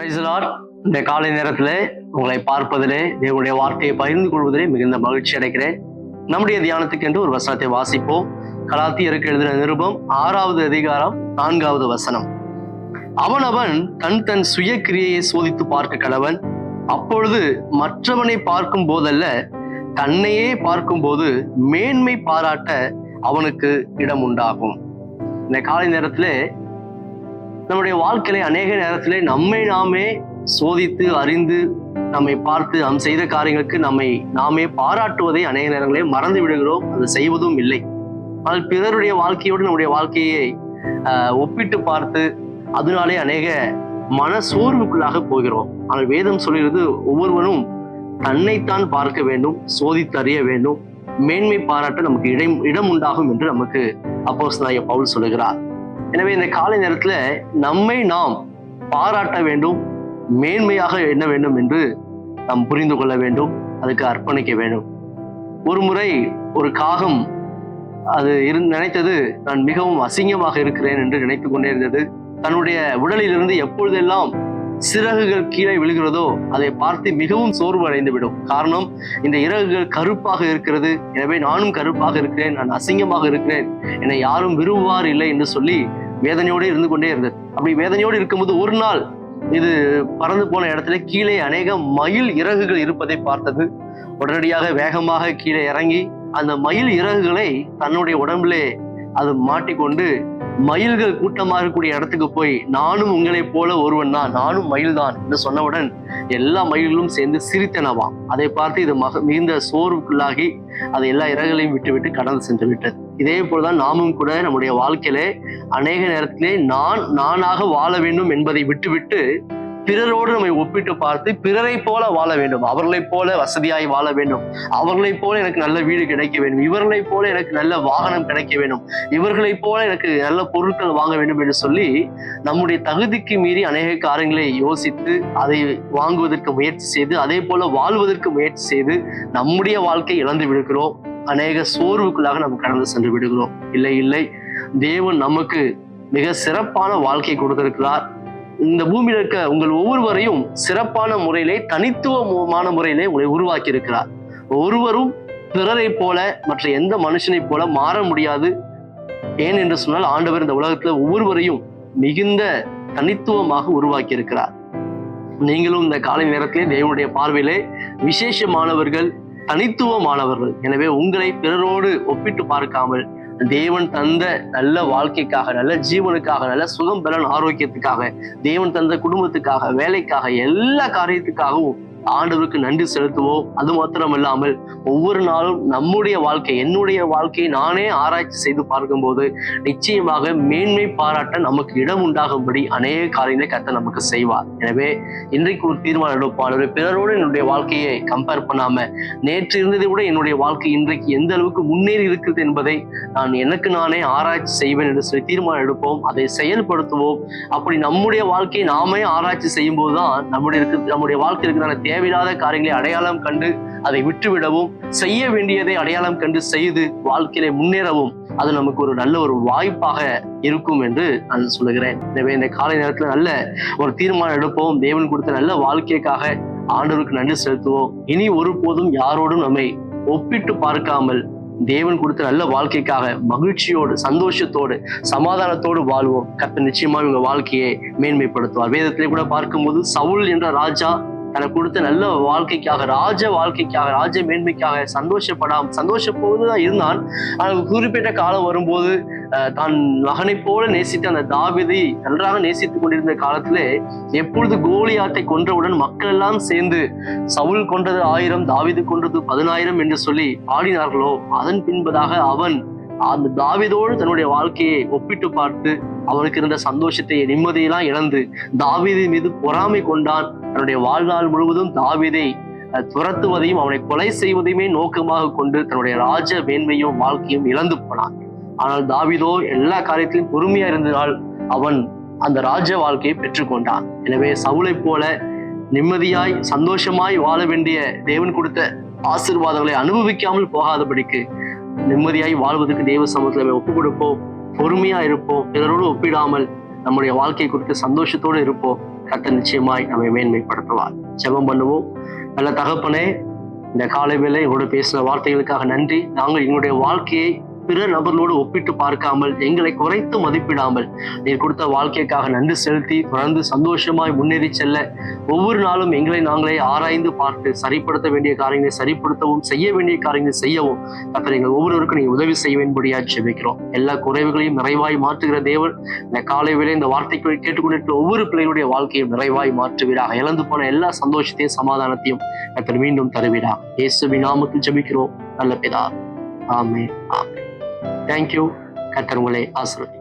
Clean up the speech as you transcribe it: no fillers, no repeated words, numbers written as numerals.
Praise the Lord. இந்த காலை நேரத்திலே உங்களை பார்ப்பதிலே, தேவனுடைய வார்த்தையை பகிர்ந்து கொள்வதிலே மிகுந்த மகிழ்ச்சி அடைகிறேன். நம்முடைய தியானத்துக்கு என்று ஒரு வசனத்தை வாசிப்போம். கலாத்தியருக்கு எழுதின நிருபம் 6வது அதிகாரம் 4வது வசனம். அவனவன் தன் தன் சுய கிரியையை சோதித்து பார்க்க கடவன். அப்பொழுது மற்றவனை பார்க்கும் போதல்ல, தன்னையே பார்க்கும் போது மேன்மை பாராட்ட அவனுக்கு இடம் உண்டாகும். இந்த காலை நேரத்திலே நம்முடைய வாழ்க்கையில அநேக நேரத்திலே நம்மை நாமே சோதித்து அறிந்து நம்மை பார்த்து நாம் செய்த காரியங்களுக்கு நம்மை நாமே பாராட்டுவதை அநேக நேரங்களே மறந்து விடுகிறோம். அது செய்வதும் இல்லை. ஆனால் பிறருடைய வாழ்க்கையோடு நம்முடைய வாழ்க்கையை ஒப்பிட்டு பார்த்து அதனாலே அநேக மன சோர்வுக்குள்ளாக போகிறோம். ஆனால் வேதம் சொல்கிறது ஒவ்வொருவனும் தன்னைத்தான் பார்க்க வேண்டும், சோதித்து அறிய வேண்டும், மேன்மை பாராட்ட நமக்கு இடம் உண்டாகும் என்று நமக்கு அப்போஸ்தலனாகிய பவுல் சொல்லுகிறார். எனவே இந்த காலை நேரத்துல நம்மை நாம் பாராட்ட வேண்டும், மேன்மையாக எண்ண வேண்டும் என்று நாம் புரிந்து கொள்ள வேண்டும், அதுக்கு அர்ப்பணிக்க வேண்டும். ஒரு முறை ஒரு காகம் அது நினைத்தது நான் மிகவும் அசிங்கமாக இருக்கிறேன் என்று நினைத்து கொண்டே இருந்தது. தன்னுடைய உடலிலிருந்து எப்பொழுதெல்லாம் சிறகுகள் கீழே விழுகிறதோ அதை பார்த்து மிகவும் சோர்வு அடைந்து விடும். காரணம், இந்த இறகுகள் கருப்பாக இருக்கிறது, எனவே நானும் கருப்பாக இருக்கிறேன், நான் அசிங்கமாக இருக்கிறேன், என்னை யாரும் விரும்புவார் இல்லை என்று சொல்லி வேதனையோடு இருந்து கொண்டே இருந்தது. அப்படி வேதனையோடு இருக்கும்போது ஒரு நாள் இது பறந்து போன இடத்துல கீழே அநேக மயில் இறகுகள் இருப்பதை பார்த்தது. உடனடியாக வேகமாக கீழே இறங்கி அந்த மயில் இறகுகளை தன்னுடைய உடம்பிலே அது மாட்டிக்கொண்டு மயில்கள் கூட்டமாக இருக்கக்கூடிய இடத்துக்கு போய், நானும் உங்களை போல ஒருவன் தான், நானும் மயில் தான் என்று சொன்னவுடன் எல்லா மயில்களும் சேர்ந்து சிரித்தனவாம். அதை பார்த்து இது மிகுந்த சோர்வுக்குள்ளாகி அதை எல்லா இறகுகளையும் விட்டு கடந்து சென்று விட்டது. இதே போலதான் நாமும் கூட நம்முடைய வாழ்க்கையிலே அநேக நேரத்திலே நானாக வாழ வேண்டும் என்பதை விட்டுவிட்டு பிறரோடு நம்மை ஒப்பிட்டு பார்த்து பிறரை போல வாழ வேண்டும், அவர்களை போல வசதியாய் வாழ வேண்டும், அவர்களை போல எனக்கு நல்ல வீடு கிடைக்க வேண்டும், இவர்களை போல எனக்கு நல்ல வாகனம் கிடைக்க வேண்டும், இவர்களை போல எனக்கு நல்ல பொருட்கள் வாங்க வேண்டும் என்று சொல்லி நம்முடைய தகுதிக்கு மீறி அநேக காரியங்களை யோசித்து அதை வாங்குவதற்கு முயற்சி செய்து அதே போல வாழ்வதற்கு முயற்சி செய்து நம்முடைய வாழ்க்கை இழந்து விடுகிறோம். அநேக சோர்வுக்குள்ளாக நம்ம கடந்து சென்று விடுகிறோம். இல்லை, தேவன் நமக்கு மிக சிறப்பான வாழ்க்கை கொடுத்திருக்கிறார். இந்த பூமியில இருக்க உங்கள் ஒவ்வொருவரையும் சிறப்பான முறையிலே, தனித்துவமான முறையிலே உங்களை உருவாக்கி இருக்கிறார். ஒருவரும் பிறரை போல மற்ற எந்த மனுஷனை போல மாற முடியாது. ஏன் என்று சொன்னால் ஆண்டவர் இந்த உலகத்துல ஒவ்வொருவரையும் மிகுந்த தனித்துவமாக உருவாக்கி இருக்கிறார். நீங்களும் இந்த காலை நேரத்திலே தேவனுடைய பார்வையிலே விசேஷமானவர்கள், தனித்துவமானவர்கள். எனவே உங்களை பிறரோடு ஒப்பிட்டு பார்க்காமல் தேவன் தந்த நல்ல வாழ்க்கைக்காக, நல்ல ஜீவனுக்காக, நல்ல சுகம் பலன் ஆரோக்கியத்துக்காக, தேவன் தந்த குடும்பத்துக்காக, வேலைக்காக, எல்லா காரியத்துக்காகவும் ஆண்டவருக்கு நன்றி செலுத்துவோம். அது மாத்திரமல்லாமல் ஒவ்வொரு நாளும் நம்முடைய வாழ்க்கை, என்னுடைய வாழ்க்கையை நானே ஆராய்ச்சி செய்து பார்க்கும்போது நிச்சயமாக மேன்மை பாராட்ட நமக்கு இடம் உண்டாகும்படி அநேக காரியங்களை கர்த்தர் நமக்கு செய்வார். எனவே இன்றைக்கு ஒரு தீர்மானம் எடுப்பாளர், பிறரோடு என்னுடைய வாழ்க்கையை கம்பேர் பண்ணாம நேற்று இருந்ததை விட என்னுடைய வாழ்க்கை இன்றைக்கு எந்த அளவுக்கு முன்னேறி இருக்கிறது என்பதை நான் எனக்கு நானே ஆராய்ச்சி செய்வேன் என்று சொல்லி தீர்மானம் எடுப்போம். அதை செயல்படுத்துவோம். அப்படி நம்முடைய வாழ்க்கையை நாமே ஆராய்ச்சி செய்யும் போதுதான் நம்முடைய வாழ்க்கையில் இருக்கிற தேவையில்லாத காரியங்களை அடையாளம் கண்டு அதை விட்டுவிடவும், செய்ய வேண்டியதை அடையாளம் கண்டு செய்து வாழ்க்கையில முன்னேறவும் அது நமக்கு ஒரு நல்ல ஒரு வாய்ப்பாக இருக்கும் என்று நான் சொல்லுகிறேன். எனவே இந்த காலை நேரத்துல நல்ல ஒரு தீர்மானம் எடுப்போம். தேவன் கொடுத்த நல்ல வாழ்க்கைக்காக ஆண்டவருக்கு நன்றி செலுத்துவோம். இனி ஒருபோதும் யாரோடும் நம்மை ஒப்பிட்டு பார்க்காமல் தேவன் கொடுத்த நல்ல வாழ்க்கைக்காக மகிழ்ச்சியோடு, சந்தோஷத்தோடு, சமாதானத்தோடு வாழ்வோம். கர்த்தர் நிச்சயமா உங்க வாழ்க்கையை மேன்மைப்படுத்துவார். வேதத்திலே கூட பார்க்கும்போது சவுல் என்ற ராஜா தனக்கு கொடுத்த நல்ல வாழ்க்கைக்காக, ராஜ மேன்மைக்காக சந்தோஷப்போதுதான் இருந்தான். ஆனால் குறிப்பிட்ட காலம் வரும்போது தான் மகனை போல நேசித்த அந்த தாவீதை நன்றாக நேசித்துக் கொண்டிருந்த காலத்திலே எப்பொழுது கோலியாத்தை கொன்றவுடன் மக்கள் எல்லாம் சேர்ந்து சவுல் கொன்றது 1000, தாவீது கொன்றது 10,000 என்று சொல்லி ஆடினார்களோ, அதன் பின்பதாக அவன் அந்த தாவீதோடு தன்னுடைய வாழ்க்கையை ஒப்பிட்டு பார்த்து அவனுக்கு இருந்த சந்தோஷத்தை, நிம்மதியெல்லாம் இழந்து தாவீது மீது பொறாமை கொண்டான். தன்னுடைய வாழ்நாள் முழுவதும் தாவீதை துரத்துவதையும் அவனை கொலை செய்வதையுமே நோக்கமாக கொண்டு தன்னுடைய ராஜ மேன்மையும் வாழ்க்கையும் இழந்து போனான். ஆனால் தாவீதோ எல்லா காரியத்திலும் பொறுமையா இருந்ததால் அவன் அந்த ராஜ வாழ்க்கையை பெற்றுக்கொண்டான். எனவே சவுலை போல நிம்மதியாய் சந்தோஷமாய் வாழ வேண்டிய தேவன் கொடுத்த ஆசீர்வாதங்களை அனுபவிக்காமல் போகாதபடிக்கு நிம்மதியாய் வாழ்வதற்கு தேவ சமூகத்துல ஒப்புக் கொடுப்போம். பொறுமையா இருப்போம். பிறரோடு ஒப்பிடாமல் நம்முடைய வாழ்க்கை குறித்து சந்தோஷத்தோடு இருப்போம். கர்த்தர் நிச்சயமாய் நம்மை மேன்மைப்படுத்துவார். ஜெபம் பண்ணுவோம். நல்ல தகப்பனே, இந்த காலை வேளை உங்களோட பேசின வார்த்தைகளுக்காக நன்றி. நாங்கள் எங்களுடைய வாழ்க்கையை பிற நபர்களோடு ஒப்பிட்டு பார்க்காமல், எங்களை குறைத்து மதிப்பிடாமல், நீர் கொடுத்த வாழ்க்கைக்காக நன்றி செலுத்தி தொடர்ந்து சந்தோஷமாய் முன்னேறி செல்ல ஒவ்வொரு நாளும் எங்களை நாங்களே ஆராய்ந்து பார்த்து சரிப்படுத்த வேண்டிய காரியங்களை சரிப்படுத்தவும், செய்ய வேண்டிய காரியங்களை செய்யவும் கர்த்தர் எங்கள் ஒவ்வொருவருக்கும் நீங்க உதவி செய்ய வேண்டியா ஜெபிக்கிறோம். எல்லா குறைவுகளையும் நிறைவாய் மாற்றுகிற தேவன், இந்த காலை வேளை இந்த வார்த்தைகளை கேட்டுக்கொண்டிருக்கிற ஒவ்வொரு பிள்ளைகளுடைய வாழ்க்கையும் நிறைவாய் மாற்றுவீராக. இழந்து போன எல்லா சந்தோஷத்தையும் சமாதானத்தையும் கர்த்தர் மீண்டும் தருவீராக. இயேசுவின் நாமத்தில் ஜெபிக்கிறோம் நல்ல பிதாவே. ஆமென். ஆமென். தேங்க்யூ. கர்த்தர் உங்களை ஆசீர்வதிப்பார்.